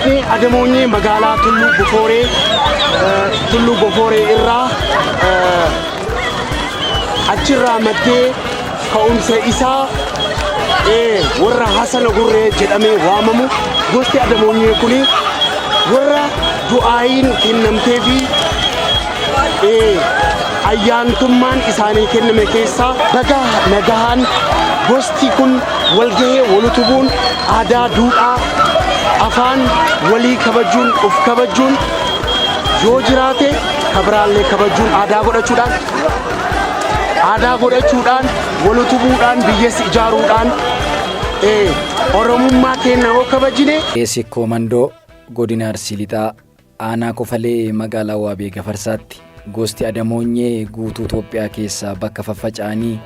Gosti Adamoonyee magaalaa Tulluu Goforee irraa achirraa maddee ka'umsa isaa warra Hasana Gurree jedhamee waamamu. Gosti Adamoonyee kuni warra du'aayin kennamtee fi ayyaantummaan isaanii kenname keessaa baga nagahaan gosti kun walgahee walutubuun aadaa duudhaa afaan walii kabajuun of kabajuun yoo jiraate kabraallee kabajuun aadaa godhachuudhaan walutubuudhaan biyyas ijaaruudhaan oromummaa keenya yoo kabajine. Sikkoo Mandoo godina Arsii Lixaa aanaa Kofalee magaalaa Waabee Gafarsaatti gosti Adamoonyee guutuu Itoophiyaa keessaa bakka faffaca'anii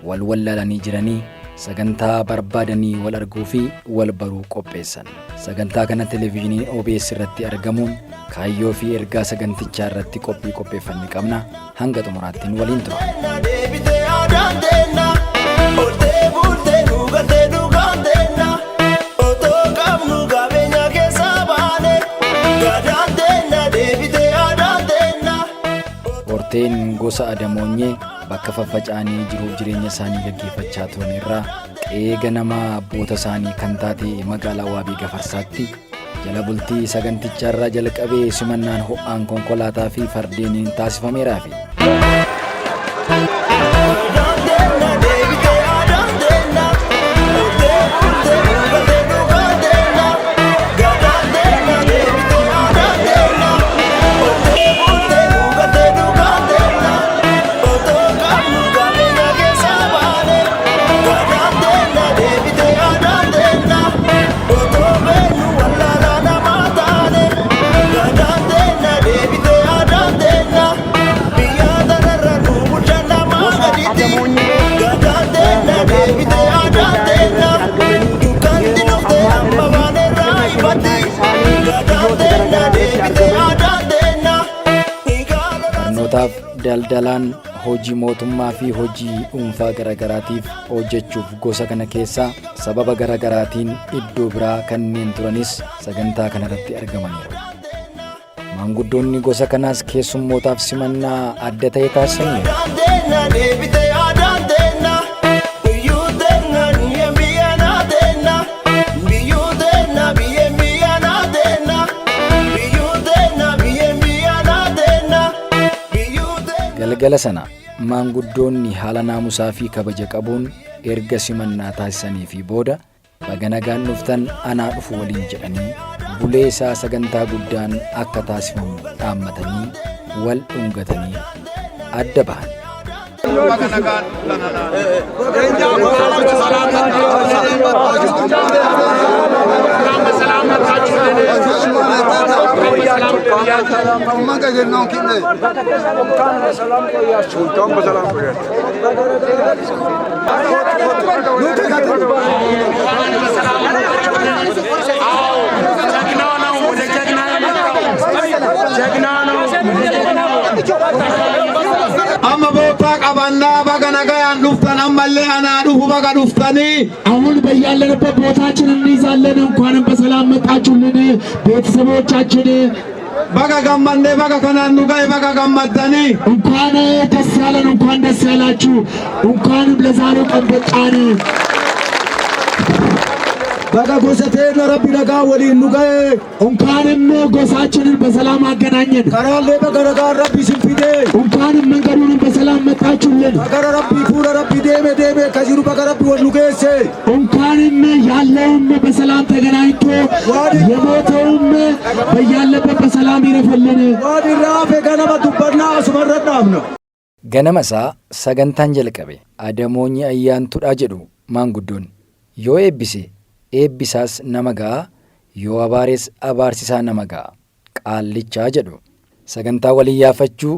wal wallaalanii jiranii sagantaa barbaadanii wal arguu fi wal baruu qopheessan. Sagantaa kana televezyiinii OBS irratti argamuun kaayyoo fi ergaa sagantichaa irratti qopheeffanne qabna. Hanga xumuraatti waliin tura. Horteen gosa Adamoonyee bakka faffaca'anii jiruuf jireenya isaanii gaggeeffachaa turan irraa qe'ee ganamaa abboota isaanii kan taate magaalaa Waabee Gafarsaatti jala bultii sagantichaa irraa jalqabee simannaan ho'aan konkolaataa fi fardeeniin taasifameeraa fi barnootaaf daldalaan hojii mootummaa fi hojii dhuunfaa garagaraatiif hojjechuuf gosa kana keessaa sababa garagaraatiin iddoo biraa kanneen turanis sagantaa kanarratti argamaniiru. Maanguddoonni gosa kanaas keessummootaaf simannaa adda ta'e taasisaniiru. Galgala sana maanguddoonni haala naamusaa fi kabaja qabuun erga simannaa taasisanii fi booda baga nagaan dhuftan anaa dhufu waliin jedhanii bulee isaa sagantaa guddaan akka taasifamu dhaammatanii wal dhungatanii adda bahan. Amma boota qabannaa baga nagayaan dhuftan ammallee anaa dhufu baga dhuftanii አሁን በያለንበት ቦታችን እንይዛለን። እንኳንም በሰላም መጣችሁልን ቤተሰቦቻችን። baga gammannee baga kanaan nu ga'e baga gammaddanii እንኳን ደስ ያለን፣ እንኳን ደስ ያላችሁ፣ እንኳንም ለዛሬው ቀን በቃን። baga gosateen rabbi nagaa waliin nu ga'e እንኳንም ጎሳችንን በሰላም አገናኘን። karaalee baga nagaan rabbi sin fidee እንኳንም መንገዱንም በሰላም መጣችሁልን። baga rabbi fuula rabbi deeme kajiru baga rabbi wal nu geesse እንኳንም ያለውም በሰላም ተገናኝቶ የሞተውም በያለበት በሰላም ይረፈልን። waan irraafe ganama dubbannaa asumarra dhaabna. Ganama isaa sagantaan jalqabe Adamoonyee ayyaantuudhaa jedhu maanguddoon yoo eebbisaas nama ga'a, yoo abaares abaarsisaa nama ga'a qaallichaa jedhu. Sagantaa walii yaafachuu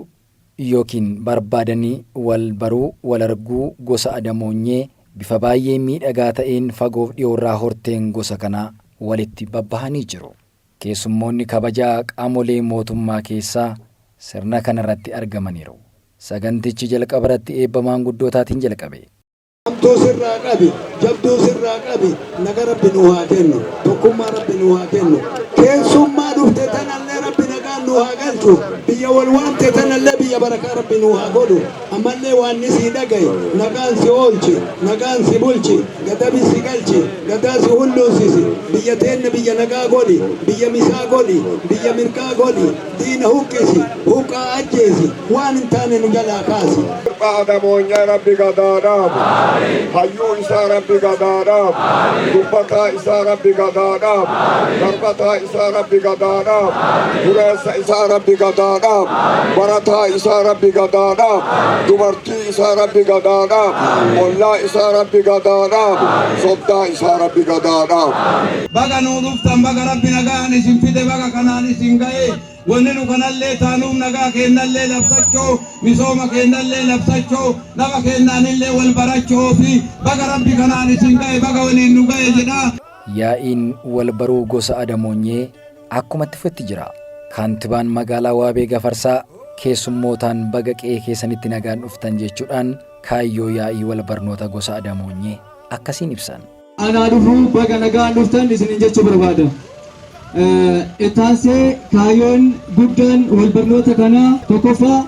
yookiin barbaadanii wal baruu wal arguu gosa Adamoonyee bifa baay'ee miidhagaa ta'een fagoof dhiyoorraa horteen gosa kanaa walitti babbahanii jiru. Keessummoonni kabajaa qaamolee mootummaa keessaa sirna kanarratti argamaniiru. Sagantichi jalqaba irratti eebba maanguddootaatiin jalqabe. Jabduu sirraa qabi naga rabbi nu haa kennu, tokkummaa rabbi nu haa kennu, keessummaa dhufte tanallee rabbi nagaan nu haa galchu biyya wal waamte tanallee biyya barakaa rabbi nu haa godhu ammallee waan sii dhagaye nagaan si oolchi nagaan si bulchi gadabi si galchi gadaa si hunduusisi biyya teenne biyya nagaa godhi biyya misaa godhi biyya mirgaa godhi diina huqqisi huqqaa ajjeesi waan hin taane nu jalaa kaasi. Adamonya Rabbi Gadadab, Hayu Isa Rabbi Gadadab, Dubbata Isa Rabbi Gadadab, Darbata Isa Rabbi Gadadab, Duresa Isa Rabbi Gadadab, Barata Isa Rabbi Gadadab, Dubarti Isa Rabbi Gadadab, Molla Isa Rabbi Gadadab, Sobda Isa Rabbi Gadadab. Baga nuduftan baga Rabbi nagaan isin fide baga kanaan isin gahe wanni nu kanallee taanuuf nagaa kennallee labsachoo misooma kennallee labsachoo nama kennaanillee wal barachoo fi baga Rabbi kanaan isin gahe baga waliin nu gahe jedha. Yaa'iin wal baruu gosa Adamoonyee akkumatti fufetti jira. Kaantibaan magaalaa Waabee Gafarsaa keessummootaan baga qe'ee keessanitti nagaan dhuftan jechuudhaan kaayyoo yaa'ii wal barnoota gosa Adamoonyee akkasiin ibsan. Anaa dhufuu baga nagaan dhuftan isinin jechuu barbaada. Itaasee kaayyoon guddaan wal barnoota kana tokkoffaa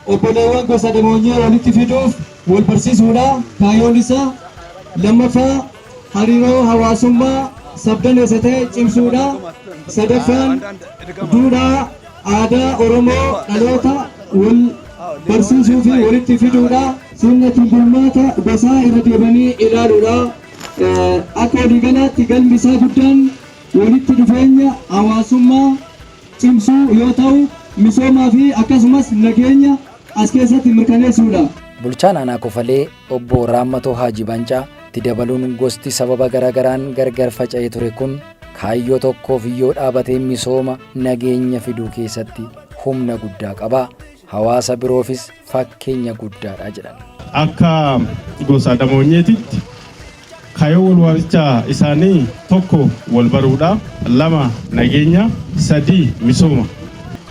obboleewwan gosa Adamoonyee walitti fiduuf wal barsiisuudha kaayyoon isaa. Lammaffaa hariiroo hawaasummaa sabdaneessa ta'e cimsuudha. Sadaffaan duudhaa aadaa Oromoo dhaloota wal barsiisuu fi walitti fiduudha. Sirna bulmaata gosaa irra deebanii ilaaluudha. Akka walii galaatti galmi isaa guddaan walitti dhufeenya hawaasummaa cimsuu yoo ta'u misoomaa fi akkasumas nageenya as keessatti mirkaneessuudha. Bulchaan aanaa Kofalee obbo Raammatoo Haaji Bancaa itti dabaluun gosti sababa garaagaraan gargar faca'ee ture kun kaayyoo tokkoof yoo dhaabatee misooma nageenya fiduu keessatti humna guddaa qaba. Hawaasa biroofis fakkeenya guddaadha jedhan. Akka gosa Adamoonyeetitti kaayyoo wal waamichaa isaanii tokko wal baruudha, lama nageenya, sadii misooma.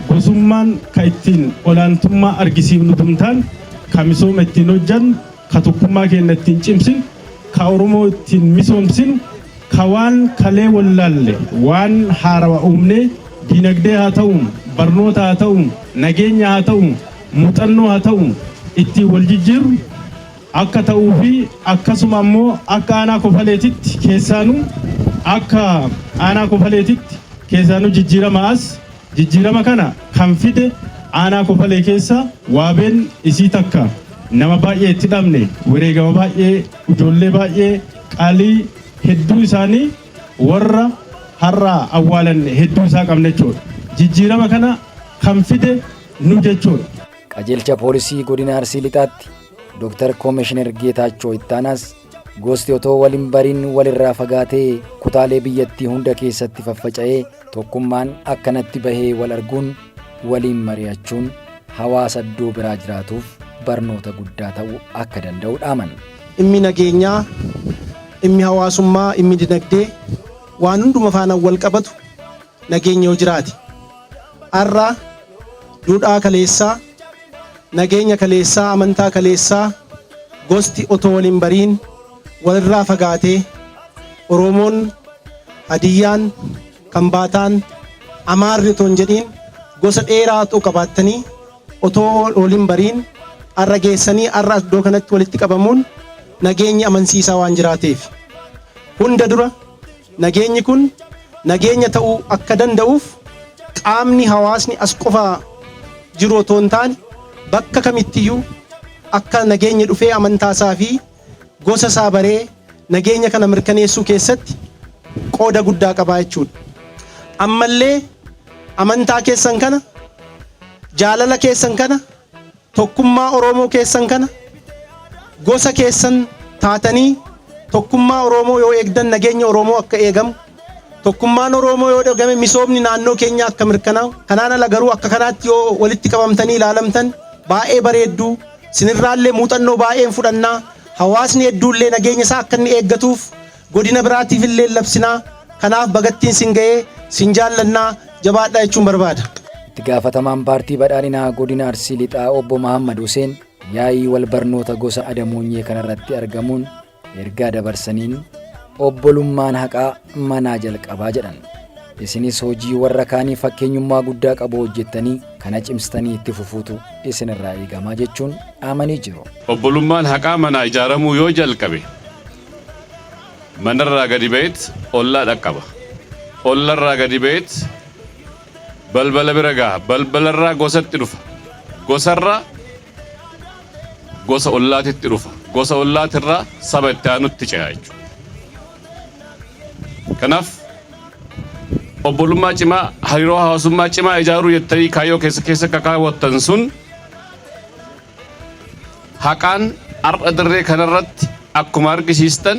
Gosummaan ka ittiin olaantummaa argisiifnu tumtaan ka misooma ittiin hojjannu ka tokkummaa keenya ittiin cimsinu ka Oromoo ittiin misoomsinu ka waan kalee wallaalle waan haarawaa uumnee dinagdee haa ta'u barnoota haa ta'u nageenya haa ta'u muuxannoo haa ta'u ittiin wal jijjiirru akka ta'uu fi akkasuma ammoo akka aanaa Kofaleetitti keessaanuu jijjiirama kana kan fide aanaa Kofalee keessa Waabeen isii takka nama baay'ee itti dhabne wareegama baay'ee ijoollee baay'ee qaalii hedduu isaanii warra har'aa awwaalan hedduu isaa qabne jechuudha. Jijjiirama kana kan fide nu jechuudha. Qajeelcha poolisii godina Arsii Lixaatti Dr. Komishinar Geetaachoo Ittaanas gosti otoo waliin bariin walirraa fagaatee kutaalee biyyattii hunda keessatti faffaca'ee tokkummaan akkanatti bahee wal arguun waliin mari'achuun hawaasa iddoo biraa jiraatuuf barnoota guddaa ta'uu akka danda'u dhaaman. Dhimmi nageenyaa, dhimmi hawaasummaa, dhimmi dinagdee waan hunduma faana wal qabatu nageenya yoo jiraate. Har'a duudhaa kaleessaa, nageenya kaleessaa, amantaa kaleessaa gosti otoo waliin bariin walirraa fagaatee Oromoon, Hadiyyaan, Kambaataan, Amaarri otoo hin jedhiin gosa dheeraa otoo qabaattanii otoo waliin bariin har'a geessanii har'a iddoo kanatti walitti qabamuun nageenyi amansiisaa waan jiraateef hunda dura nageenyi kun nageenya ta'uu akka danda'uuf qaamni hawaasni as qofaa jiru otoo hin taane bakka kamittiyyuu akka nageenya dhufee amantaasaa fi gosa isaa baree nageenya kana mirkaneessuu keessatti qooda guddaa qabaa jechuudha. Ammallee amantaa keessan kana, jaalala keessan kana, tokkummaa Oromoo keessan kana, gosa keessan taatanii tokkummaa Oromoo yoo eegdan nageenya Oromoo akka eegamu, tokkummaan Oromoo yoo eegame misoomni naannoo keenya akka mirkanaa'u, kanaan ala garuu akka kanaatti yoo walitti qabamtanii ilaalamtan baay'ee bareedduu, sinirraallee muuxannoo baay'een fudhannaa, hawaasni hedduullee nageenya isaa akka inni eeggatuuf godina biraatiif illee labsinaa. Kanaaf bagattiin sin ga'ee sin jaallannaa jabaadhaa jechuun barbaada. Itti gaafatamaan paartii badhaadhinaa godina Arsii Lixaa obbo Mahammad Huseen yaa'ii wal barnoota gosa Adamoonyee kanarratti argamuun ergaa dabarsaniin obbolummaan haqaa manaa jalqabaa jedhan. isinis hojii warra kaanii fakkeenyummaa guddaa qabu hojjettanii kana cimstanii itti fufuutu isinirraa eegamaa jechuun amanii jiru. Obbolummaan haqaa manaa ijaaramuu yoo jalqabe manarraa gadi ba'eet ollaa dhaqqaba. Ollarraa gadi ba'eet balbala bira gaha. Balbalarraa gosatti dhufa. Gosarraa gosa ollaatitti dhufa. Gosa ollaatirraa saba itti aanutti ce'a jechuudha. Kanaaf obbolummaa cimaa hariiroo hawaasummaa cimaa ijaaruu jettanii kaayyoo keessa kaawwattan sun haqaan har'a dirree kanarratti akkuma argisiistan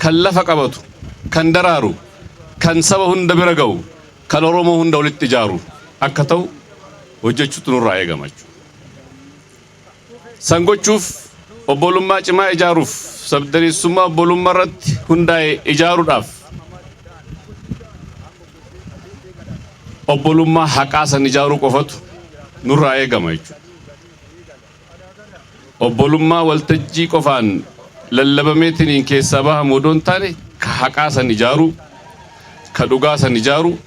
kan lafa qabatu, kan daraaru, kan saba hunda bira ga'u, kan Oromoo hunda walitti ijaaru akka ta'u hojjechuutu nurraa eegama jechuudha. San gochuuf obbolummaa cimaa ijaaruuf sabdaneessummaa obbolummaa irratti hundaa'e ijaaruudhaaf obbolummaa haqaa san ijaaruu qofatu nurraa eegama jechuudha. Obbolummaa waltajjii qofaan lallabameetiin keessaa bahamu odoon taane ka haqaa san ijaaruu, ka dhugaa san ijaaruu,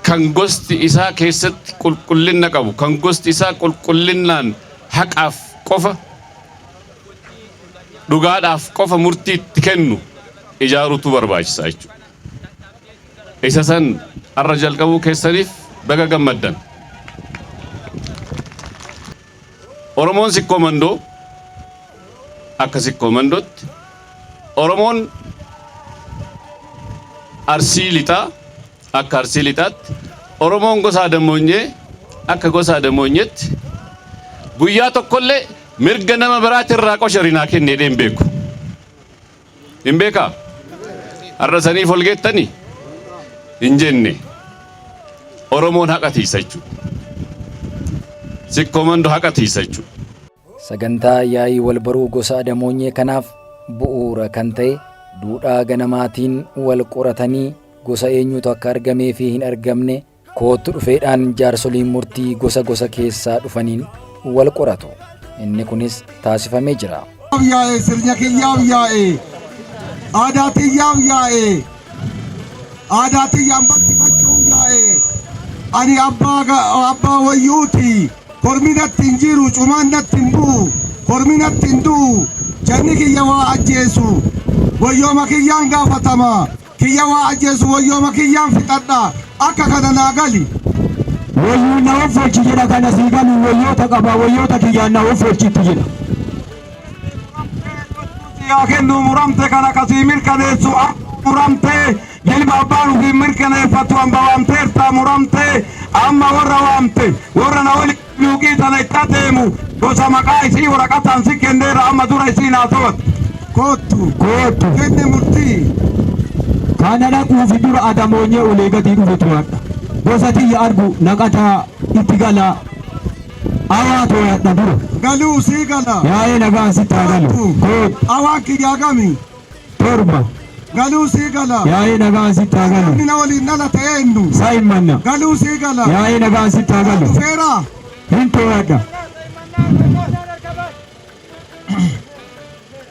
kan gosti isaa keessatti qulqullina qabu, kan gosti isaa qulqullinaan haqaaf qofa, dhugaadhaaf qofa murtii itti kennu ijaaruutu barbaachisaa jechuudha. Isa san har'a jalqabuu keessaniif baga gammaddan. Oromoon sikkoo mandoo akka sikkoo mandootti, Oromoon Arsii lixaa akka Arsii lixaatti, Oromoon gosa Adamoonyee akka gosa Adamoonyeetti guyyaa tokkollee mirga nama biraatirraa qosharinaa kennee hin beeku. Hin beekaa? Har'a saniif ol geettanii hin jenne Oromoon haqa tiisa jechuudha. Sikkoo mandoo haqa tiisa jechuudha. Sagantaa yaa'ii wal baruu gosa Adamoonyee kanaaf bu'uura kan ta'e duudhaa ganamaatiin wal qoratanii gosa eenyutu akka argamee fi hin argamne kootu dhufeedhaan jaarsoliin murtii gosa keessaa dhufaniin wal qoratu. Inni kunis taasifamee jira. Yaa'ee sirna kiyyaaf yaa'ee aadaatiyyaaf yaa'ee aadaatiyyaan bal'ifachuuf yaa'ee ani abbaa wayyuuti. Korminatti hin jiru, cumaannatti hin bu'u, korminatti hin du'u, janni kiyya waa ajjeesu, wayyooma kiyyaan gaafatama, kiyya waa ajjeesu, wayyooma kiyyaan fixadha, akka kana naa gali. Wayyuu na offolchi jedha kana sii galu wayyoota qaba wayyoota kiyyaan na offolchitti jedha. Yaa kennu muramte kana kasii mirkaneessu muramte ilma abbaan ofii mirkaneeffatu hamba waamteerta muramte amma warra waamte warra na wali luuqii tana itti adeemu gosa maqaa isii waraqataan si kenneera amma dura isii naa to'atu. Kootu kenne murtii. Kana dhaquufi dura Adamoonyee olee gadii dhufe to'adha. Gosa tiyya argu naqataa itti gala. Awaa to'adha dura. Galuu sii gala. Yaa'ee nagaan sitti haa galu. Awaan kiyyaa gami. Torba. Galuu sii gala. Yaa'ee nagaan sitti haa galu. Inni na waliin dhala ta'e eenyu. Saayimmanna. Galuu sii gala. Yaa'ee nagaan sitti haa galu. Dhufeera. Hin to'adha.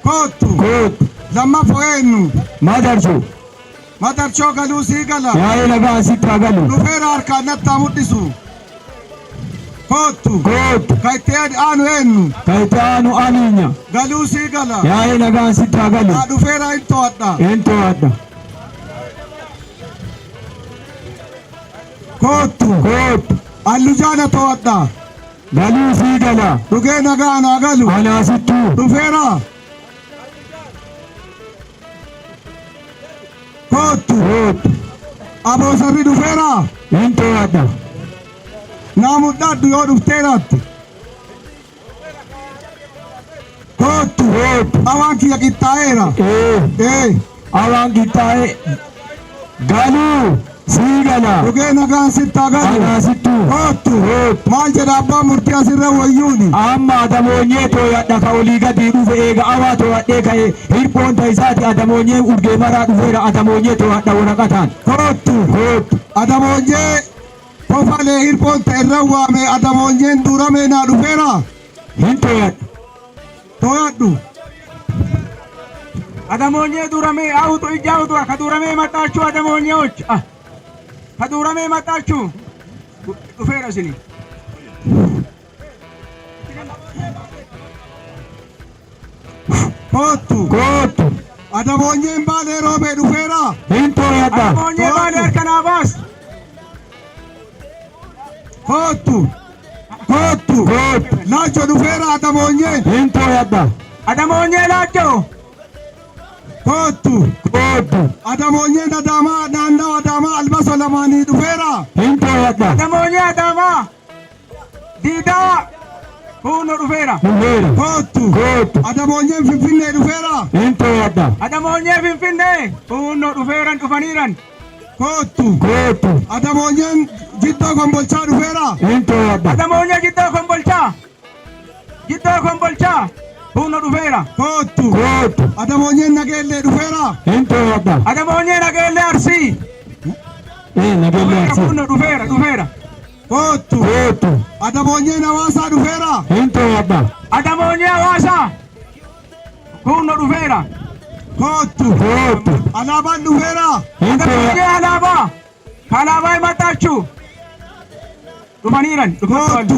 Kootu. Lammaffoo eenyu. Madarchoo galuu sii gala. Yaa'ee nagaan sitti haa galu. Dhufeera harkaan natti haa mul'isu. Kootu. Kaittee aanu eenyu. Kaittee aanu aniinya. Galuu sii gala. Yaa'ee nagaan sitti haa galu. Dhufeera hin to'adha. Hin to'adha. Kootu. Allujaana to'adha. Galuu sii gala. Dhugee nagaa naa galu. Anaasittuu. Dhufeera. Kootu. Aboosarri dhufeera. Hin to'adha. Naa mudhadhu yoo dhufteeraatti. Kootu. Awaan kiyya qixxaa'eera. Awaan qixxaa'e. Galuu sii gala. Dhugee nagaan sitti haa galu. Anaasittuu. Kootu. Maal jedha abbaan murtii asirra wayyuuni. Amma Adamoonyee to'adha ka olii gadii dhufe eega awaa to'adhee ka'e hirphoon ta'isaati Adamoonyee urgee maraa dhufeera Adamoonyee to'adha waraqataan. Kootu. Adamoonyee kofalee hirphoon ta'erra waame Adamoonyeen duramee naa dhufeera. Hin to'adha. To'adhu. አደሞኜ ዱረሜ አውጡ እጅ አውጡ። ከዱረሜ መጣችሁ አደሞኞች፣ ከዱረሜ መጣችሁ ዱፌራ ስኒ ኮቱ አደሞኜን ባሌ ሮቤ ዱፌራ ሂንቶ ያዳ አደሞኜ ባሌ አርከናባስ ኮቱ ላቾ ዱፌራ አደሞኜን ሂንቶ ያዳ አደሞኜ ላቾ ኮቱ አደሞኜን አዳማ ናና አዳማ አልባሶ ለማኒ ዱፌራ ሂንቶ ያዳ አደሞኜ አዳማ ዲዳ ሁኖ ዱፌራ ኮቱ አደሞኜን ፊንፊኔ ዱፌራ ሂንቶ ያዳ አደሞኜ ፊንፊኔ ሁኖ ዱፌራን ዱፈኒረን ኮቱ አደሞኜን ጅዶ ኮምቦልቻ ዱፌራ ሂንቶ ያዳ አደሞኜ ጅዶ ኮምቦልቻ ሁኖ ዱፌራ ኮቱ አደሞኜን ነጌሌ ዱፌራ ሂንቶ ያዳ አደሞኜ ነጌሌ አርሲ ሁኖ ዱፌራ ኮቱ አደሞኜን ሐዋሳ ዱፌራ ሂንቶ ያዳ አደሞኜ ሐዋሳ ሁኖ ዱፌራ ኮቱ አላባን ዱፌራ አደሞኜ አላባ ከአላባ የመጣችሁ ዱፈኒረን ኮቱ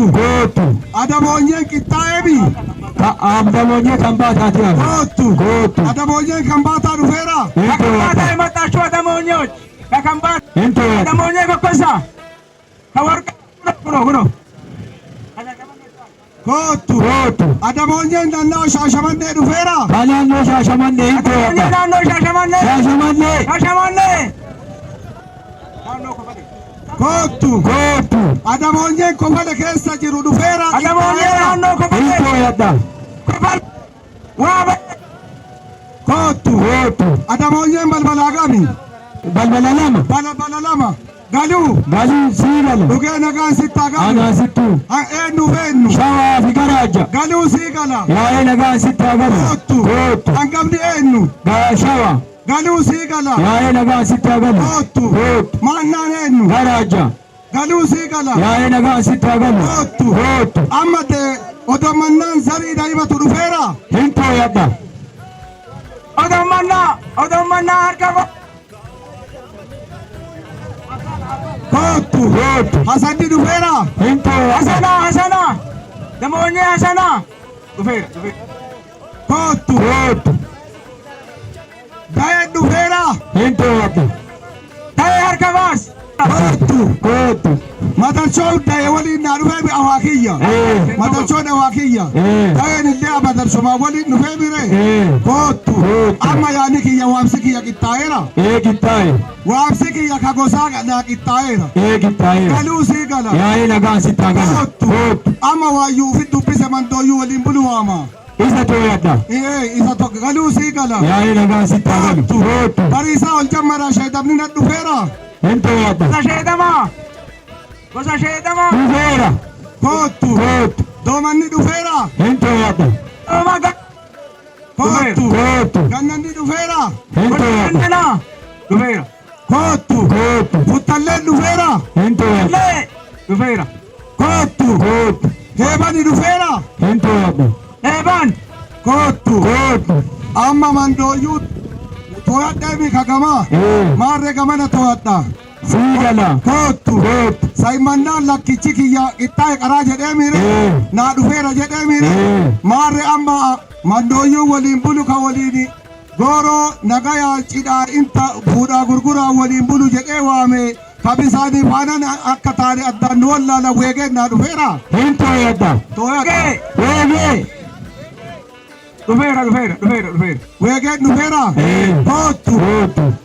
አደሞኜን ቂጣኤቢ አደሞኜ ከምባታ ኮቱ አደሞኜን ከምባታ ዱፌራ ከከምባታ የመጣችሁ አደሞኞች ከከምባታ አደሞኜ ኮኮሳ ከወርቅ ሁኖ ኮቱ አደሞኜን ናናው ሻሸመኔ ዱፌራ ባላኖ ሻሸመኔ ናኖ ሻሸመኔ ኮቱ አደሞኜን ኮፈለ ኬሳ ጅሩ ዱፌራ አደሞኜ ናኖ ኮፈለ ያዳ ዋበ ኮቱ አደሞኜን በልበላጋሚ በልበላላማ ጋሉ ሲገለ ዱጌ ነጋን ሲታጋሉ አናሲቱ ኤኑ ቤኑ ሻዋ ፊገራጃ ጋሉ ሲገላ ያዬ ነጋን ሲታጋሉ ኮቱ አንቀብዲ ኤኑ ጋሻዋ ጋሉ ሲገላ ያዬ ነጋን ሲታጋሉ ኮቱ ማናን ኤኑ ገራጃ ጋሉ ሲገላ ያዬ ነጋን ሲታጋሉ ኮቱ አመቴ ኦዶመናን ዘሪ ዳይበቱ ዱፌራ ሂንቶ ያዳ ኦዶመና አርገባ ኮቱ ሀሰዲ ዱፌራ ሂንቶ ሀሰና ደሞኜ ሀሰና ዱፌራ ኮቱ ዳዬ ዱፌራ ሂንቶ ዳዬ ሀርከባስ ኮቱ መተቾ ዳዬ ወሊና ዱፌ አዋኪያ መተቾ አዋኪያ ዳዬን ኢሌ አበደርሱማ ወሊ ዱፌ ቢሬ ኮቱ አማ ያኒ ኪያ ዋምሲ ኪያ ቂጣኤራ ቂጣኤ ዋምሲ ኪያ ከጎሳ ና ቂጣኤራ ጋሉ ሲገላ ያዬ ነጋን ሲታገላ ኮቱ አማ ዋዩ ፊት ዱቢሰ መንዶዩ ወሊን ብሉ ዋማ isa to yadda isa to galu sigala yayi naga sitagal kotu barisa ol jamara shaydamni na dufera ento yadda shaydama dufera kotu domanni dufera ento yadda omaga kotu gannandi dufera ento yadda dufera kotu futalle dufera ento yadda dufera kotu hebani dufera ento yadda Eban kotu amma mandoyu toyadda mi kagama marre gamana toyadda sigala kotu saymanna lakkichi kiya ittae qara jede mire na dufera jede mire marre amma mandoyu walin bulu ka walini goro nagaya cida inta fuda gurgura walin bulu jede wame kabisani fanan akkatani addan walla la wege na dufera hinto yadda toyadda wege Dufera wege dufera kotu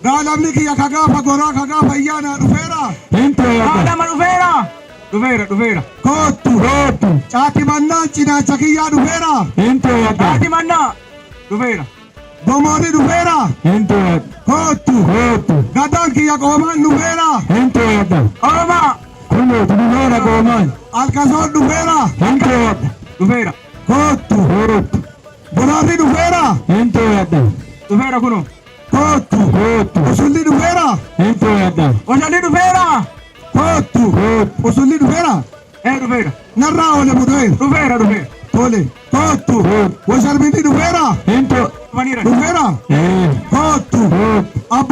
dalamni kiya kagafa gora kagafa iyana dufera hinto yadda dufera kotu chati manna china chakiya dufera hinto yadda chati manna dufera domori dufera hinto yadda kotu gadan kiya goman dufera hinto yadda oma kuno dufera goman alkazor dufera hinto yadda dufera kotu Burari dufera ento yadda dufera kuno kotu usulli dufera ento yadda usulli dufera kotu usulli dufera dufera narra ole budoi dufera tole kotu washalbindi dufera ento dufera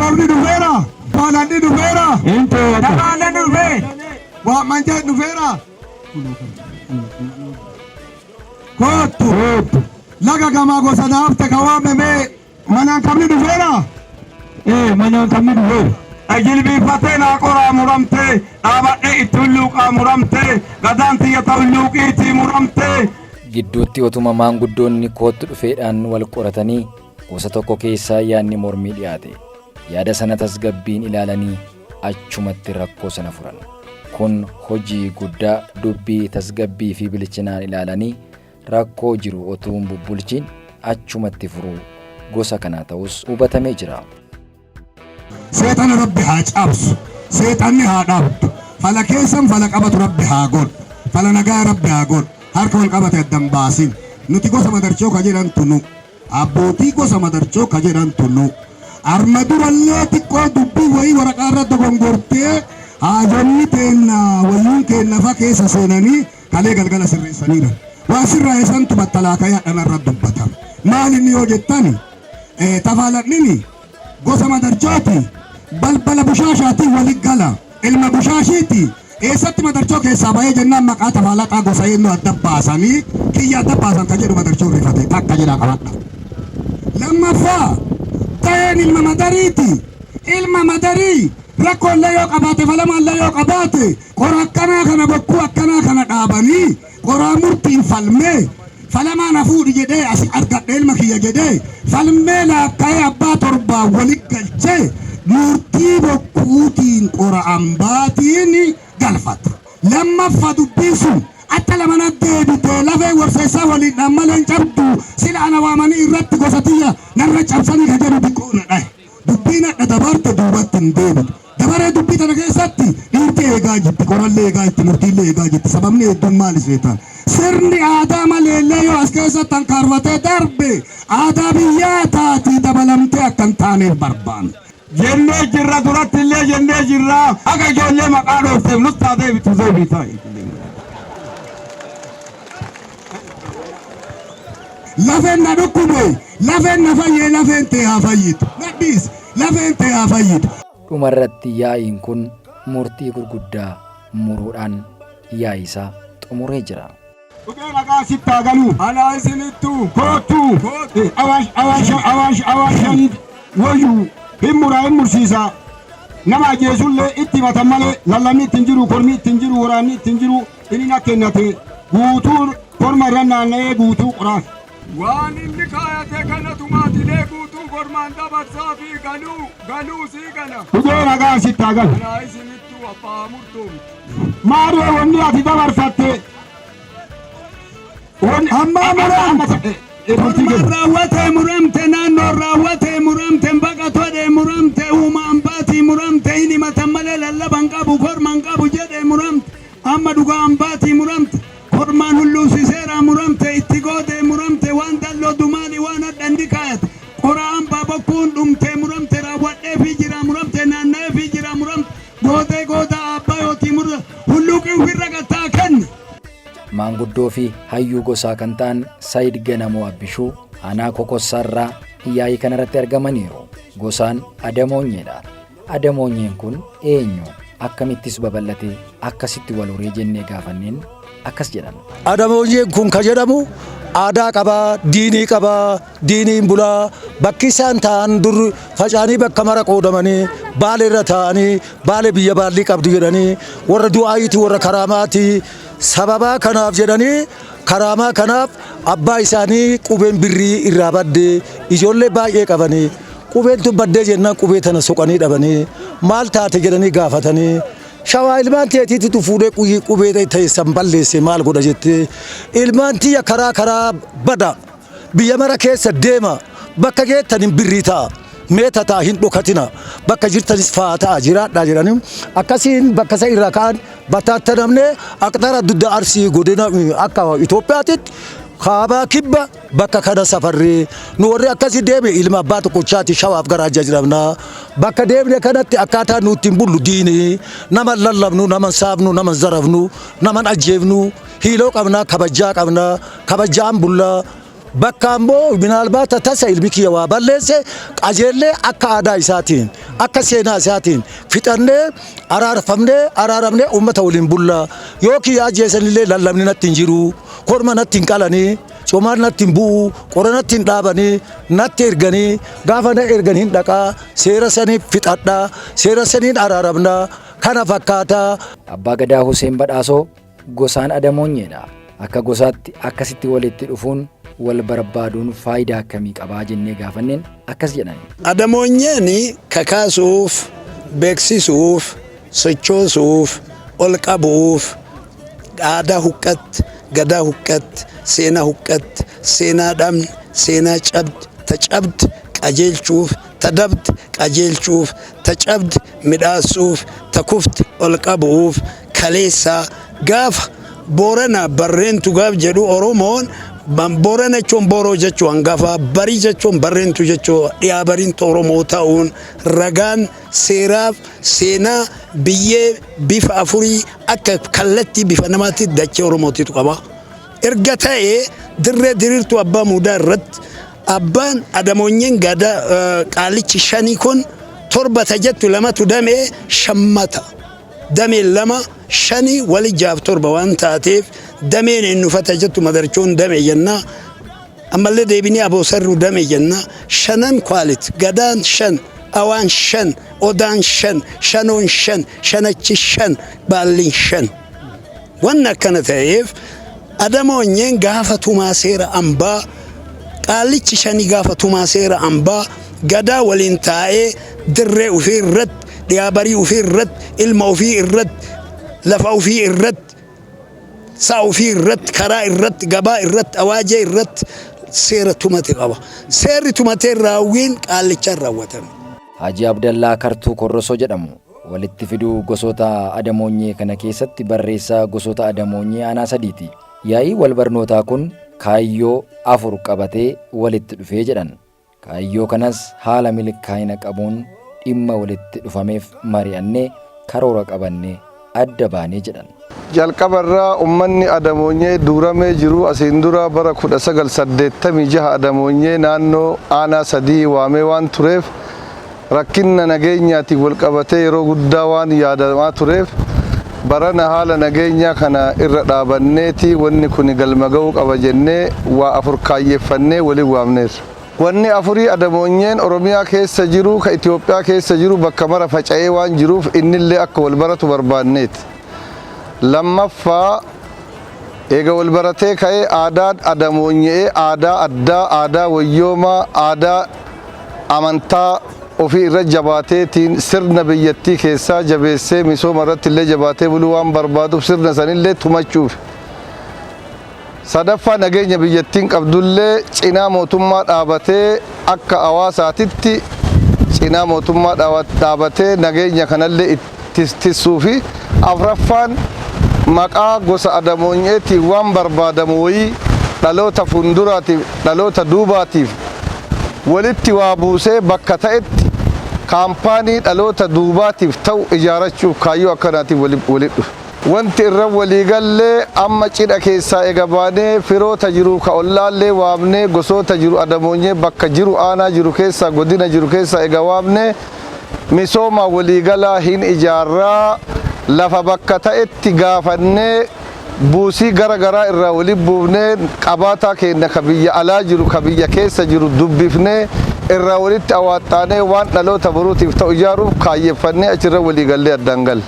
Abbaabni dhufeera. Baalanni dhufeera. Dhamaaleen dhufee. Waammanjaan dhufeera. Kootu. Laga gamaa gosa naafte ka waamamee manaan qabni dhufeera. Manaan qabni dhufeera. Jilbiifatee naa qoraa muramtee dhaabadhee itti hulluuqaa muramtee gadaan tiyyata hulluuqiitii muramtee. Gidduutti otuma maanguddoonni kootti dhufeedhaan wal qoratanii gosa tokko keessaa yaadni mormii dhiyaate. Yaada sana tasgabbiin ilaalanii achumatti rakkoo sana furan. Kun hojii guddaa dubbii tasgabbii fi bilchinaan ilaalanii rakkoo jiru otuu hin bubbulchiin achumatti furuu gosa kanaa ta'us hubatamee jira. Seexana Rabbi haa cabsu, seexanni haa dhaabdu, fala keessan fala qabatu Rabbi haa godhu, fala nagaa Rabbi haa godhu, harka wal qabate addan baasin. Nuti gosa madarchoo ka jedhantu nu, abbootii gosa madarchoo ka jedhantu nu. Arma durallee xiqqoo dubbii wayii waraqaa irra dogongortee haajonni teenna wayyuun keenna fa keessa seenanii kalee galgala sirreessaniidha. Waa sirreessantu battalaakayaa dhanarra dubbatama. Maal inni yoo jettani tafaaladhini gosa madarchooti balbala bushaashaatiin walit gala ilma bushaashiiti eessatti madarchoo keessaa bahee jennaan maqaa tafaalaqaa gosa eenyu adda baasanii kiyya adda baasan ka jedhu madarchoo rifate takka jedhaa qabadha. Lammaffaa ta'een ilma madariiti ilma madarii rakkoollee yoo qabaate falamaallee yoo qabaate qora akkanaa kana bokkuu akkanaa kana dhaabanii qoraa murtiin falmee falamaan hafuudhi jedhee as argadhe ilma kiyya jedhee falmee laakka'ee abbaa torbaa walit galchee murtii bokkuutiin qora ambaatiin galfata. Lammaffaa dubbiin sun akka lamana deebitee lafee warseessaa waliin dhammaleen cabdu sila ana waamanii irratti gosatiyya narra cabsanii ka jedhu xiqqoona dhahe. Dubbiin adda dabarte duubatti hin deebitu. Dabaree dubbii tana keessatti dhiirti eegaa jirti, qorallee eegaa jirti, murtiillee eegaa jirti. Sababni hedduun maali seetaan? Sirni aadaa maleellee yoo as keessatti hankaarfatee darbe aadaa biyyaa taatii dabalamtee akka hin taaneef barbaanna. Jennee jirra duratti illee jennee jirra akka ijoollee maqaa dhoofteef nus taatee bitu deebitaa. Lafeen na dhukkube, lafeen na fayyee, lafeen ta'e haa fayyitu. Nadhiis, lafeen ta'e haa fayyitu. Dhumarratti yaa'iin kun murtii gurguddaa muruudhaan yaa'ii isaa xumuree jira. Dhugee nagaa sitti haa galu. Alaa isinittuu kootu awaashanii wayyuu hin muraa hin mursiisa. Nama ajjeesullee itti himatan malee lallamni ittiin jiru, kormii ittiin jiru, waraanni ittiin jiru inni na kennate guutuu korma irra naanna'ee guutuu qoraaf. Waan inni kaayate kanatu maatilee guutuu kormaan dabarsaa fi galuu sii gala. Dhugee nagaa sitti haa galu. Alaa isinittuu abbaa murtuumi. Maaree wanni ati dabarfatte. Amma raawwatee muramte naannoo raawwatee muramte baqatee muramte uumaan baatii muramte hin himatan malee lallaban qabu korman qabu jedhee muramte amma dhugaan baatii muramte kormaan hulluusiseera muramte itti gootee muramte waan dalloo dumaani waan addanni kaayate qoraan baabakkuun dhumtee muramte raawwadhee fi jira muramte naanna'ee fi jira muramte gootee gootaa abbaa yookiin murra hulluuqii ofirra gattaa kenne. Maanguddoo fi hayyuu gosaa kan ta'an Saayid Ganamoo Abbishuu aanaa Kokossaarraa yaa'ii kanarratti argamaniiru. Gosaan Adamoonyeedha. Adamoonyeen kun eenyu? Akkamittis babal'atee akkasitti wal horee jennee gaafanneen akkas jedhan. Adamoonyeen kun ka jedhamu aadaa qabaa, diinii qabaa, diiniin bulaa bakki isaan ta'an dur facaanii bakka mara qoodamanii baala irra ta'anii baala biyya baallii qabdu jedhanii warra du'aayitii warra karaamaatii sababaa kanaaf jedhanii karaamaa kanaaf abbaa isaanii qubeen birrii irraa baddee ijoollee baay'ee qabanii qubeen tun baddee jennaan qubee tana soqanii dhabanii maal taate jedhanii gaafatanii shawaa ilmaan teetiitu fuudhee qubee teessan balleesse maal godha jettee ilmaan tiyya karaa bada biyya mara keessa deema bakka geettanin birrii ta'a. Meeta taa hin dhokatina bakka jirtanis fa'aa ta'a jiraadhaa jedhanii akkasiin bakka isa irraa ka'an bataatti namne aqxara dudda arsii godina akka Itoophiyaatitti kaabaa kibba bakka kana safarree nu warri akkasii deeme ilma abbaa tokkochaati shawaaf garaajaa jiramna bakka deemne kanatti akkaataa nutti hin bullu diinii nama lallabnu nama saafnu nama zarafnu nama ajjeefnu hiiloo qabna kabajaa bulla bakka ammoo minaalbaata tasa ilmi kiyya waa balleesse qajeellee akka aadaa isaatiin akka seenaa isaatiin fixannee araaramnee uummata waliin bulla yoo kiyya ajjeesanillee lallabni natti hin jiru korma natti hin qalanii comaan natti hin bu'u qora natti hin dhaabanii natti erganii gaafa na ergan hin dhaqaa seera saniif fixadhaa seera saniin araaramnaa kana fakkaata. Abbaa Gadaa Huseen Badhaasoo gosaan Adamoonyeedha. Akka gosaatti akkasitti walitti dhufuun wal barbaaduun faayidaa akkamii qabaa jennee gaafanneen akkas jedhan. Adamoonyeen kakaasuuf, beeksisuuf, sochoosuuf, ol qabuuf, aadaa huqqatti, gadaa huqqatti, seenaa huqqatti, seenaa dhabne, seenaa cabdi, ta cabdi qajeelchuuf, ta dabdi qajeelchuuf, ta cabdi midhaasuuf, ta kufti ol qabuuf, kaleessaa gaafa Boorana barreentu gaaf jedhu Oromoon Boorana jechuun boroo jechuun hangafa barii jechuun barreentu jechuun dhiyaa bariintu Oromoo ta'uun ragaan seeraaf seenaa biyyee bifa afurii akka kallattii bifa namaatti dachee Oromootiitu qaba. Erga ta'ee dirree diriirtuu abbaa muudaa irratti abbaan Adamoonyeen Gadaa qaalichi shanii kun torba tajettu lamatu damee shammata. Damee lama shanii wali jaaf torba waan taateef dameen ennufata jettu madarchoon damee jenna ammallee deebinii aboosarru damee jenna shanan kwaalit gadaan shan awaan shan odaan shan shanoon shan shanachi shan baalliin shan wanna akkana ta'eef Adamoonyeen gaafa tumaa seera ambaa qaalichi shanii gaafa tumaa seera ambaa Gadaa waliin taa'ee dirree ufii irratti dhiyaa barii ufii irratti ilma ufii irratti lafa ufii irratti saa ufii irratti karaa irratti gabaa irratti awaajee irratti seera tumate qaba. Seerri tumatee raawwiin qaalichaan raawwatame. Haji Abdallaa Kartuu Korrosoo jedhamu walitti fiduu gosoota Adamoonyee kana keessatti barreessaa gosoota Adamoonyee aanaa sadiiti. Yaa'ii wal barnootaa kun kaayyoo 4 qabatee walitti dhufee jedhan. Kaayyoo kanas haala milkaa'ina qabuun dhimma walitti dhufameef mari'annee karoora qabannee adda baanee jedhan. Jalqabarraa uummanni Adamoonyee duuramee jiru asiin dura bara 1986 Adamoonyee naannoo aanaa sadii waamee waan tureef rakkinna nageenyaatiif wal qabatee yeroo guddaa waan yaadamaa tureef barana haala nageenyaa kana irra dhaabanneeti wanni kun galma ga'uu qaba jennee waa 4 kaayyeeffannee waliin waamneerra. Wanni 4 Adamoonyeen Oromiyaa keessa jiru ka Itoophiyaa keessa jiru bakka mara faca'ee waan jiruuf innillee akka wal baratu barbaanneeti. Lammaffaa eega wal baratee ka'ee aadaan Adamoonyee aadaa addaa, aadaa wayyoomaa, aadaa amantaa ofii irra jabaateetiin sirna biyyattii keessaa jabeessee misooma irratti illee jabaatee buluu waan barbaaduuf sirna sanillee tumachuuf. Sadaffaa nageenya biyyattiin qabdullee cinaa mootummaa dhaabatee akka hawaasaatitti cinaa mootummaa dhaabatee nageenya kanallee ittisuu fi afraffaan maqaa gosa Adamoonyeetiin waan barbaadamu wayii dhaloota fuulduraatiif dhaloota duubaatiif walitti waa buusee bakka ta'etti kaampaanii dhaloota duubaatiif ta'u ijaarachuuf kaayyoo akkanaatiif walitti dhufe. Wanti irra waliigallee amma cidha keessaa eega baanee firoota jiru ka ollaallee waamnee gosoota jiru Adamoonyee bakka jiru aanaa jiru keessaa godina jiru keessaa eega waamnee misooma waliigalaa hin ijaarraa lafa bakka ta'etti gaafannee buusii garagaraa irraa waliin buufnee qabaataa keenya ka biyya alaa jiru ka biyya keessa jiru dubbifnee irraa walitti awwaaxaanee waan dhaloota boruutiif ta'u ijaaruuf kaayyeeffannee achirra waliigallee addaan galle.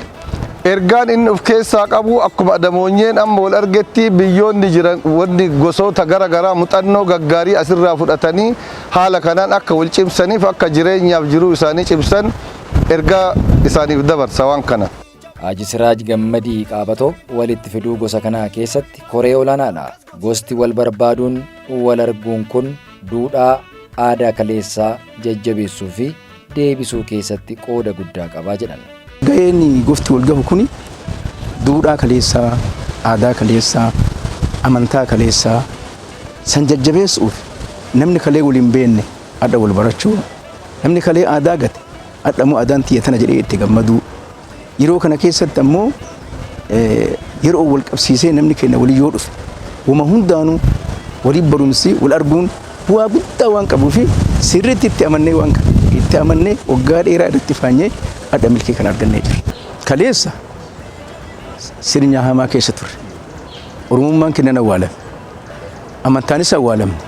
Ergaan inni of keessaa qabu akkuma Adamoonyeen amma wal argetti biyyoonni jiran wanni gosoota garagaraa muuxannoo gaggaarii asirraa fudhatanii haala kanaan akka wal cimsaniif akka jireenyaaf jiruu isaanii cimsan ergaa isaaniif dabarsa waan kana. Haji Siraaj Gammadii Qaabatoo walitti fiduu gosa kanaa keessatti koree olaanaadha. Gosti wal barbaaduun wal arguun kun duudhaa aadaa kaleessaa jajjabeessuu fi deebisuu keessatti qooda guddaa qabaa jedhan. Ga'een gosti wal gahu kuni duudhaa kaleessaa, aadaa kaleessaa, amantaa kaleessaa san jajjabeessuuf namni kalee waliin beenne adda wal barachuu, namni kalee aadaa gate adda aadaan tiyya tana jedhee itti gammaduu. Yeroo kana keessatti ammoo yeroo wal qabsiisee namni keenya walii yoo dhufe wama hundaanuu walii barumsi wal arguun bu'aa guddaa waan qabuuf sirriitti itti amannee waan itti amannee waggaa dheeraa irratti faanyee adda milkii kan argannee jirra. Kaleessa sirna hamaa keessa turre. Oromummaan kennan awwaalame. Amantaanis awwaalamne.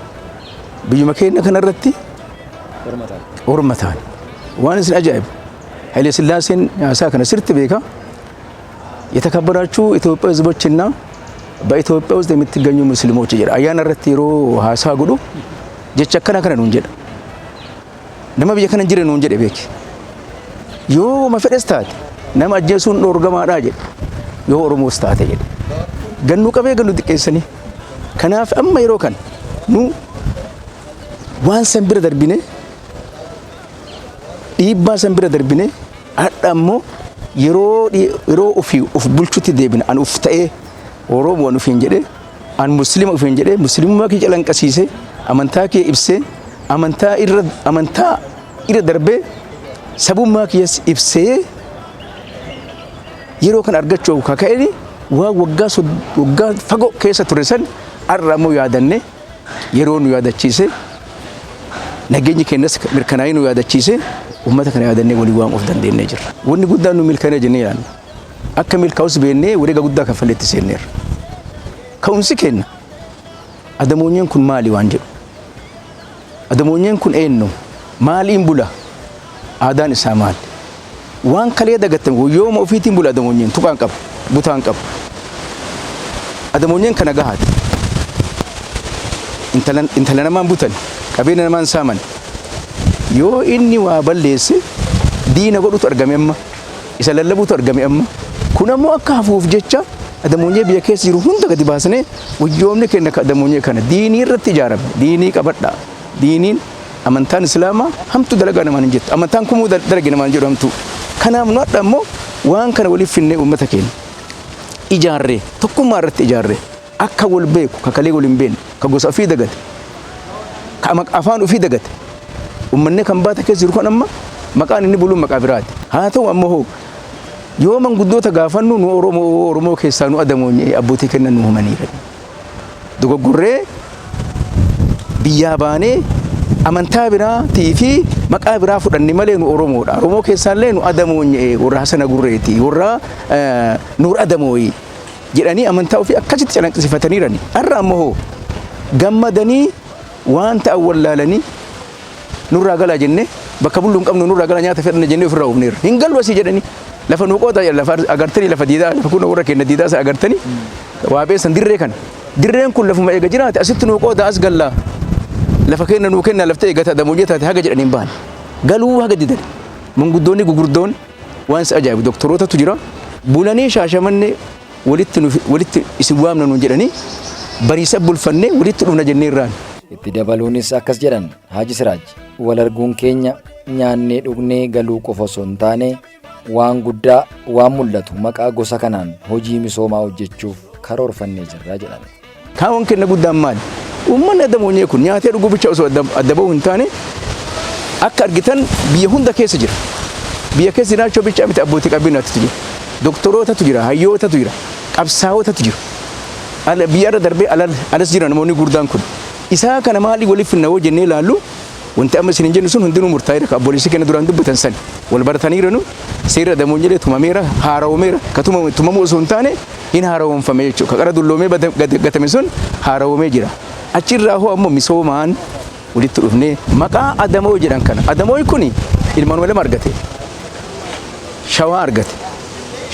Biyyuma keenya kanarratti orma ta'an. Waan isin ajaa'ibu. Haile Sillaaseen haasaa kana sirriitti beeka. የተከበራችሁ ኢትዮጵያ ህዝቦችና በኢትዮጵያ ውስጥ የምትገኙ ሙስሊሞች ይላል አያና ረቲሮ ሀሳ ጉዱ ጀቸከና ከነ ነው እንጀዳ ነማ በየከነ እንጀደ ነው እንጀደ ቤክ ዮ መፈደስታት ነማ ጀሱን ዶርገማ ዳጀ ዮ ኦሮሞ ስታት ይል ገኑ ቀበ ገኑ ጥቄሰኒ ከናፍ አማ ይሮ ከን ኑ ዋን ሰንብረ ደርቢኔ ዲባ ሰንብረ ደርቢኔ አዳሞ yeroo of bulchutti deebina an uf ta'ee Oromoon uf hin jedhe an muslima uf hin jedhe muslimummaa kee calanqasiise amantaa kee ibsee amantaa irra darbee sabummaa kee ibsee yeroo kan argachuu kaka'eni waa waggaa fagoo keessa ture san har'a ammoo yaadanne yeroo nu yaadachiise nageenyi keenyas mirkanaa'ee nu yaadachiise ummata kana yaadannee walii waan of dandeenyee jirra. Wanni guddaan nu milkaa'ee jennee yaadna. Akka milkaa'us beennee wareega guddaa kaffaleetti seenneerra. Ka'umsi kenna. Adamoonyeen kun maali waan jedhu. Adamoonyeen kun eenyu? Maaliin bula? Aadaan isaa maali? Waan kalee dagatame yooma ofiitiin bula adamoonyeen tuqaan qaba butaan qaba. Adamoonyeen kana gahaati. Intala namaan butan qabeenya namaan saaman. Yoo inni waa balleesse diina godhutu argame amma isa lallabuutu argame amma kun ammoo akka hafuuf jecha adamoonyee biyya keessa jiru hunda gadi baasnee wayyoomni kenna adamoonyee kana diinii irratti ijaarame diinii qabadha diiniin amantaan islaamaa hamtu dalagaa namaan hin jettu amantaan kumuu dalage namaan jedhu hamtu kanaaf nu adda ammoo waan kana waliif finnee uummata keenya ijaarree tokkummaa irratti ijaarree akka wal beeku kakalee wal hin beekne ka gosa ofii dagate ka afaan ofii dagate ummanne kan baata keessa jiru kan amma maqaan inni buluun maqaa biraati haa ta'u ammoo yoo manguddoota gaafannu nu Oromoo keessaa nu adamoonyee abbootii kennan nu humaniira dogoggorree biyyaa baanee amantaa biraatii fi maqaa biraa fudhanne malee nu Oromoodha Oromoo keessaallee nu adamoonyee warra Hasana Gurreeti warra Nuur Adamooyi jedhanii amantaa ofii akkasitti calanqisifataniirani har'a ammoo gammadanii waan ta'an wallaalanii nurraa galaa jenne bakka bulluun qabnu nurraa galaa nyaata fedhanne jennee ofirraa hubneerra hin galu asii jedhanii lafa nuu qoota lafa agartanii lafa diidaa lafa kun warra kenna diidaa isa agartanii waa beesan dirree kana dirreen kun lafuma eega jiraate asitti nuu qoota as gallaa lafa kenna nuu kenna laftee eegata adamoonyee taate haga jedhaniin bahan galuu haga didan manguddoonni gugurdoon waan isa ajaa'ibu doktorootatu jira bulanii shaashamanne walitti isin waamna nuun jedhanii bariisa bulfannee walitti dhufna jennee irraan. Itti dabaluunis akkas jedhan Haaji Siraaj wal arguun keenya nyaannee dhugnee galuu qofa osoo hin taane waan guddaa waan mul'atu maqaa gosa kanaan hojii misoomaa hojjechuuf karoorfannee jirra jedhan. Kaawwan kenna guddaan maali? Uummanni adamoonyee kun nyaatee dhuguu bicha osoo adda ba'uu hin taane akka argitan biyya hunda keessa jira. Biyya keessa jiraachuu bicha miti abbootii qabeenyaatu jira. Doktorootatu jira, hayyootatu jira, qabsaa'ootatu jira. Biyya irra darbee alas jira namoonni gurdaan kun. Isaa kana maalii waliif finnawoo jennee ilaallu wanti amma isin hin jennu sun hundinuu murtaa'eera ka abboolessi kenna duraan dubbatan sani wal barataniiranu seera adamoonyee tumameera haarawomeera ka tumamuu osoo hin taane hin haarawomfame jechuudha ka qara dulloomee gatame sun haarawomee jira achirraa hoo ammoo misoomaan walitti dhufnee maqaa adamoo jedhan kana adamoo kuni ilmaan lama argate shawaa argate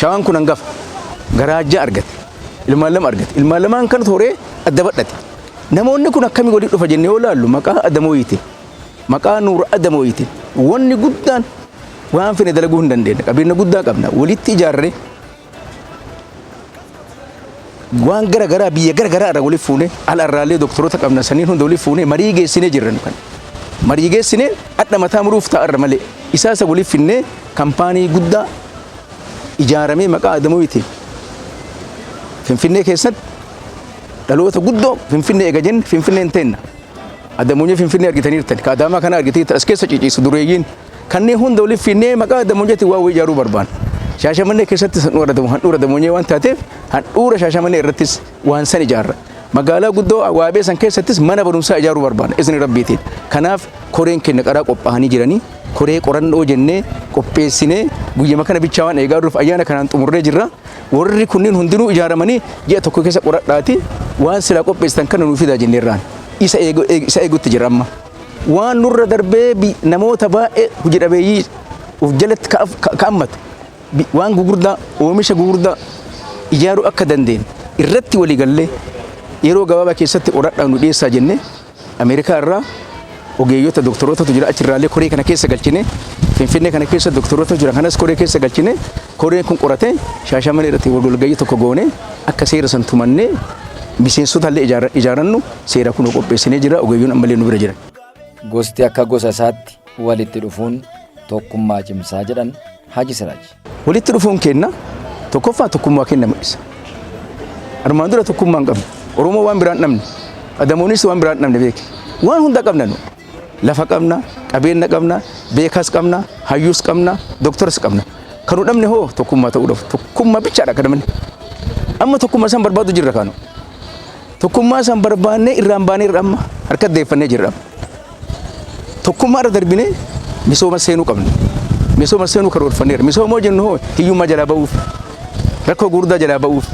shawaan kun hangafa garaajaa argate ilmaan lama argate ilmaan lamaan kana tooree adda badhate namoonni kun akkamii walitti dhufa jennee olaallu maqaa adamooyiiti maqaa nuur adamooyiiti wanni guddaan waan fine dalaguu hin dandeenye qabeenya guddaa qabna walitti ijaarre waan garagaraa biyya garagaraa irraa walitti fuune alarraallee doktoroota qabna saniin hunda walitti fuune marii geessinee jirran kan marii geessinee adda mataa muruuf ta'arra malee isaasa walitti finnee kampaanii guddaa ijaaramee maqaa adamooyiiti Finfinnee keessatti dhaloota guddoo Finfinnee eega jenne Finfinneen teenna adamoonyee Finfinnee argitaniirtan ka adaamaa kana argitaniirtan as keessa ciciisu dureeyyiin kanneen hunda waliif finnee maqaa adamoonyeetti waa wayii ijaaruu barbaanna. Shaashamannee keessatti handhuura adamoonyee waan taateef handhuura shaashamannee irrattis waan san ijaarra. magaalaa guddoo waabee san keessattis mana barumsaa ijaaruu barbaada isin rabbiitiin kanaaf koreen kenna qaraa qophaa'anii jiranii koree qorannoo jennee qopheessinee guyyama kana bichaa waan eegaa duruuf ayyaana kanaan xumurree jirra warri kunniin hundinuu ijaaramanii ji'a tokko keessa qoradhaati waan sila qopheessitan kana nuu fidaa jenneerraan isa eegutti jira amma waan nurra darbee namoota baay'ee hojii dhabeeyyii uf jalatti ka'ammatu waan gugurdaa oomisha gugurdaa ijaaruu akka dandeenye irratti walii gallee yeroo gabaabaa keessatti qoradhaan nu dhiyeessaa jennee Ameerikaa irraa ogeeyyota doktorootatu jira achirraallee koree kana keessa galchine Finfinnee kana keessa doktoroota jira kanas koree keessa galchine koreen kun qoratee Shaashamannee irratti walgahii tokko goone akka seera san tumannee miseensota illee ijaarannu seera kun qopheessinee jira ogeeyyoon ammallee nu bira jiran. Gosti akka gosa isaatti walitti dhufuun tokkummaa cimsaa jedhan Haji Siraaj. Walitti dhufuun kenna tokkoffaa tokkummaa kenna mul'isa. Armaan dura tokkummaa hin qabne Oromoo waan biraan dhabne Adamoonis waan biraan dhabne beeke waan hunda qabna nu lafa qabna qabeenya qabna beekas qabna hayyuus qabna doktoras qabna kanu dhabne hoo tokkummaa ta'uu dhabu tokkummaa bichaadha kadhamanne amma tokkummaa san barbaadu jirra kanu tokkummaa san barbaannee irraan baanee irra amma harka deeffannee jirra tokkummaa irra darbinee misooma seenuu qabna misooma seenuu karoorfanneera misooma jennu hoo hiyyummaa jalaa ba'uuf rakkoo gurguddaa jalaa ba'uuf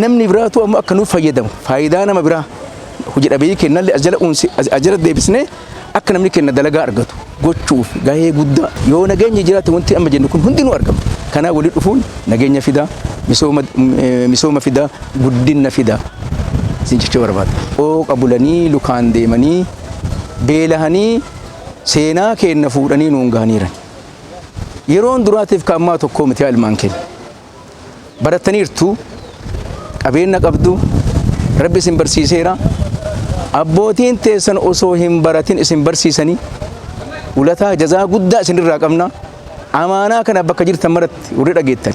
namni biraatu amma akka nuuf fayyadamu faayidaa nama biraa hojii dhabeeyyii kennallee as jala deebisnee akka namni kenna dalagaa argatu gochuuf gahee guddaa yoo nageenya jiraate wanti amma jennu kun hundinuu argama kanaa walii dhufuun nageenya fidaa misooma fidaa guddina fidaa sin jechuu barbaada ooqa bulanii lukaan deemanii beelahanii seenaa kenna fuudhanii nuun gahaniiran yeroon duraatiif ka ammaa tokkoo miti ilmaan kenna barattaniirtu qabeenya qabdu rabbi isin barsiiseera abbootiin teessan osoo hin baratin isin barsiisanii ulataa jazaa guddaa isinirraa qabna amaanaa kana bakka jirtan maratti warri dhageettan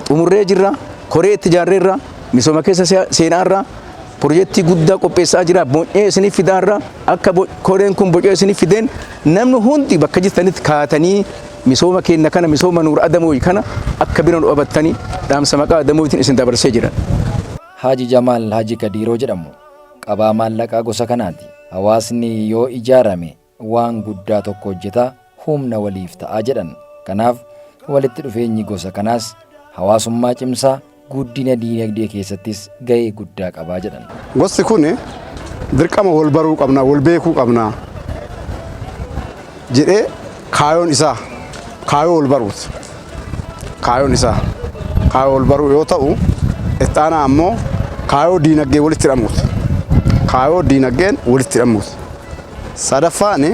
xumurree jirra koree itti ijaarreerra misooma keessa seenaarra pirojektii guddaa qopheessaa jira bocee isiniif fidaarra akka koreen kun bocee isiniif fideen namni hundi bakka jirtanitti kaatanii misooma kenna kana misooma nuur Adamooyi kana akka bira nu dhabattanii dhaamsa maqaa Adamooyitiin isin dabarsee jiran. Haji Jamaal Haji Kadiiroo jedhamu qabaa maallaqaa gosa kanaati. Hawaasni yoo ijaarame waan guddaa tokko hojjeta humna waliif ta'a jedhan. Kanaaf walitti dhufeenyi gosa kanaas hawaasummaa cimsaa guddina diinagdee keessattis gahee guddaa qabaa jedhan. Gosti kun dirqama wal baruu qabna wal beekuu qabna jedhee kaayoon isaa kaayoo wal baruuti. Kaayoon isaa kaayoo wal baruu yoo ta'u itti aanaa ammoo kaayoo diinagdee walitti hidhamuuti. Kaayoo diinagdeen walitti hidhamuuti. Sadaffaan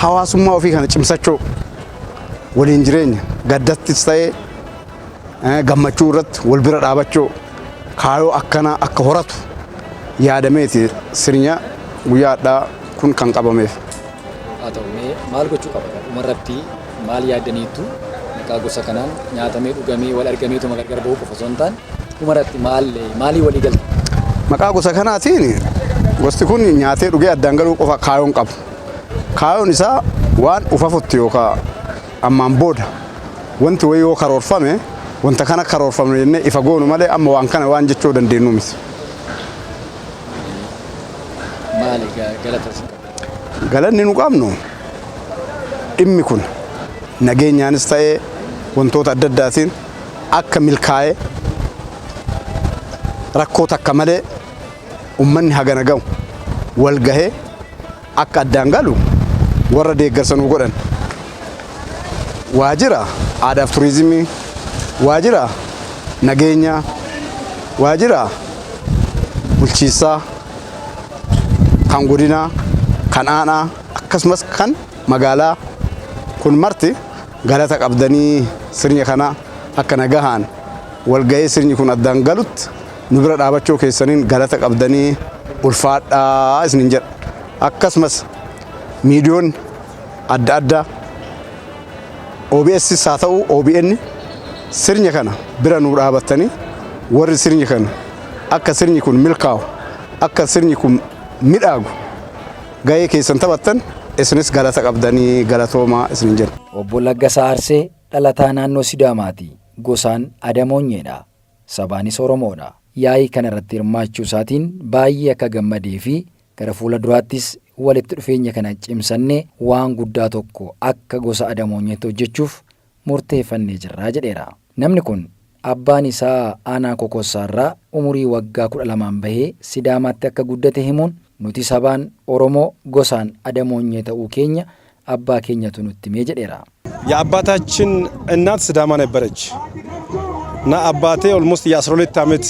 hawaasummaa ofii kana cimsachuu waliin jireenya gaddattis ta'ee gammachuu irratti wal bira dhaabachuu kaayoo akkanaa akka horatu yaadameeti sirna guyyaadhaa kun kan qabameef. Haa ta'u maal gochuu qaba? Dhumarratti maal yaadaniitu maqaa gosa kanaan nyaatamee dhugamee wal argameetu gargar bahuu qofa osoo hin taane dhumarratti maalii walii galta? Maqaa gosa kanaatiin gosti kun nyaatee dhugee addaan galuu qofa kaayoon qabu. Kaayoon isaa waan ufafutti yookaan ammaan booda wanti wayii yoo karoorfame wanta kana karoorfame jennee ifa goonu malee amma waan kana waan jechuu dandeenyu miti. Maali galata isin qabdu? Galanni nu qabnu dhimmi kun nageenyaanis ta'ee wantoota adda addaatiin akka milkaa'ee rakkoo takka malee ummanni hagana gahu wal gahee akka addaan galu warra deeggarsa nu godhan. Waajjira aadaaf turizimii, waajjira nageenyaa, waajjira bulchiinsaa, kan godinaa, kan aanaa akkasumas kan magaalaa kun marti galata qabdanii sirna kana akka nagahaan wal gahee sirni kun addaan galutti nu bira dhaabachuu keessaniin galata qabdanii ulfaadhaa isinin jedha. Akkasumas miidiyoon adda addaa OBS haa ta'u OBN sirna kana bira nu dhaabattanii warri sirni kana akka sirni kun milkaa'u akka sirni kun midhaagu gahee keessan taphattan isinis galata qabdanii galatoomaa isinin jedha. Obbo Laggasaa Arsee dhalataa naannoo Sidaamaati. Gosaan Adamoonyeedha. Sabaanis Oromoodha. yaa'ii kana irratti hirmaachuu isaatiin baay'ee akka gammadee fi gara fuula duraattis walitti dhufeenya kana cimsannee waan guddaa tokko akka gosa Adamoonyeetti hojjechuuf murteeffannee jirraa jedheera. Namni kun abbaan isaa Aanaa Kokossaarraa umurii waggaa 12 bahee Sidaamaatti akka guddate himuun nuti sabaan Oromoo gosaan Adamoonyee ta'uu keenya አባ ኬኛቱ ኑት ሜጀዴራ የአባታችን እናት ሲዳማ ነበረች እና አባቴ ኦልሞስት የ12 ዓመት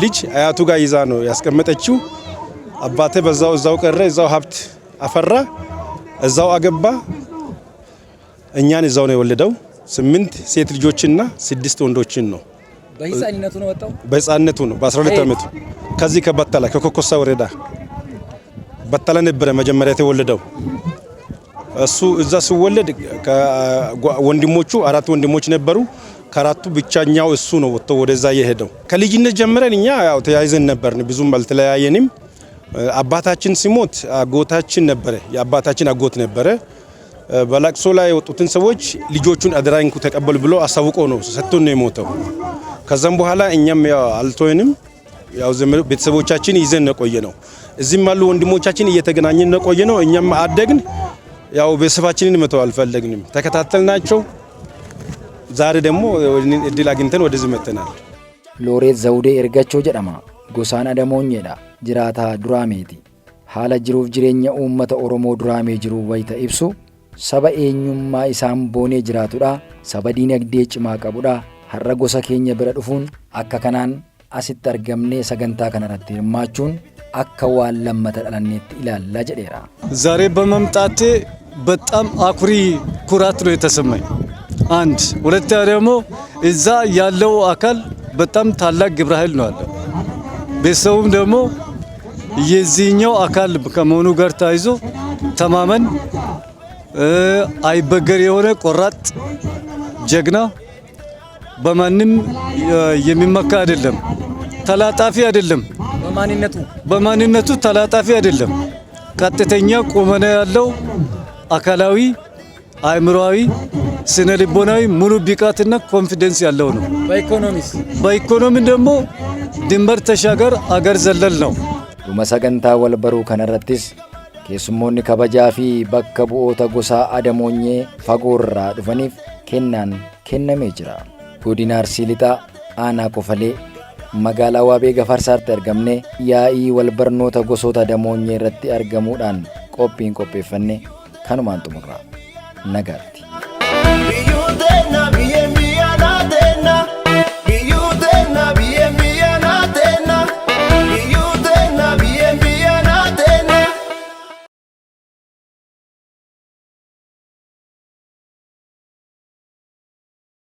ልጅ አያቱ ጋር ይዛ ነው ያስቀመጠችው። አባቴ እዛው ቀረ፣ እዛው ሀብት አፈራ፣ እዛው አገባ። እኛን እዛው ነው የወለደው። 8 ሴት ልጆችና 6 ወንዶችን ነው። በህፃንነቱ ነው ወጣው። በህፃንነቱ ነው በ12 ዓመቱ ከዚህ ከበተላ ከኮኮሳ ወረዳ በተላ ነበረ መጀመሪያ የተወለደው። እሱ እዛ ሲወለድ ወንድሞቹ 4 ወንድሞች ነበሩ። ከአራቱ ብቻኛው እሱ ነው ወጥቶ ወደዛ የሄደው። ከልጅነት ጀምረን እኛ ያው ተያይዘን ነበርን፣ ብዙም አልተለያየንም። አባታችን ሲሞት አጎታችን ነበረ፣ የአባታችን አጎት ነበረ። በላቅሶ ላይ የወጡትን ሰዎች ልጆቹን አደራንኩ ተቀበሉ ብሎ አሳውቆ ነው ሰጥቶን ነው የሞተው። ከዛም በኋላ እኛም ያው አልተወንም፣ ያው ቤተሰቦቻችን ይዘን ነው ቆየነው። እዚህም ያሉ ወንድሞቻችን እየተገናኘን ነው ቆየነው። እኛም አደግን፣ ያው ቤተሰባችንን መተው አልፈለግንም፣ ተከታተልናቸው። ዛሬ ደግሞ እድል አግኝተን ወደዚህ መጥተናል። ሎሬት ዘውዴ ኤርጋቸው ጀዳማ ጎሳን አደሞኘዳ ጅራታ ዱራሜቲ ሀላ ጅሩፍ ጅሬኛ ኡመተ ኦሮሞ ዱራሜ ጅሩ ወይተ ኢብሱ ሰባ ኤኙማ ኢሳን ቦኔ ጅራቱዳ ሰባ ዲነግዴ ጭማ ቀቡዳ ሀረ ጎሳ ኬኛ ብረ ዱፉን አካ ከናን አሲት አርገምኔ ሰገንታ ከነረት hirmaachuun akka waan lammata dhalanneetti ilaalla jedheera። ዛሬ በመምጣቴ በጣም አኩሪ ኩራት ነው የተሰማኝ። አንድ ሁለተኛ ደግሞ እዛ ያለው አካል በጣም ታላቅ ግብረ ኃይል ነው ያለው። ቤተሰቡም ደግሞ የዚህኛው አካል ከመሆኑ ጋር ታይዞ ተማመን አይበገር የሆነ ቆራጥ ጀግና በማንም የሚመካ አይደለም፣ ተላጣፊ አይደለም። በማንነቱ ተላጣፊ አይደለም። ቀጥተኛ ቁመና ያለው አካላዊ አእምሮአዊ ስነ ልቦናዊ ሙሉ ቢቃትና ኮንፊደንስ ያለው ነው። በኢኮኖሚ ደግሞ ድንበር ተሻገር አገር ዘለል ነው። ዱመ ሰገንታ ወልበሩ ከነረትስ keessummoonni kabajaa fi bakka bu'oota gosa Adamoonyee fagoorraa dhufaniif kennaan kennamee jira. Godina Arsii Lixaa Aanaa Kofalee magaalaa Waabee Gafarsaatti argamne yaa'ii walbarnoota gosoota Adamoonyee irratti argamuudhaan qophiin qopheeffanne kanumaan xumurra. Nagaatti.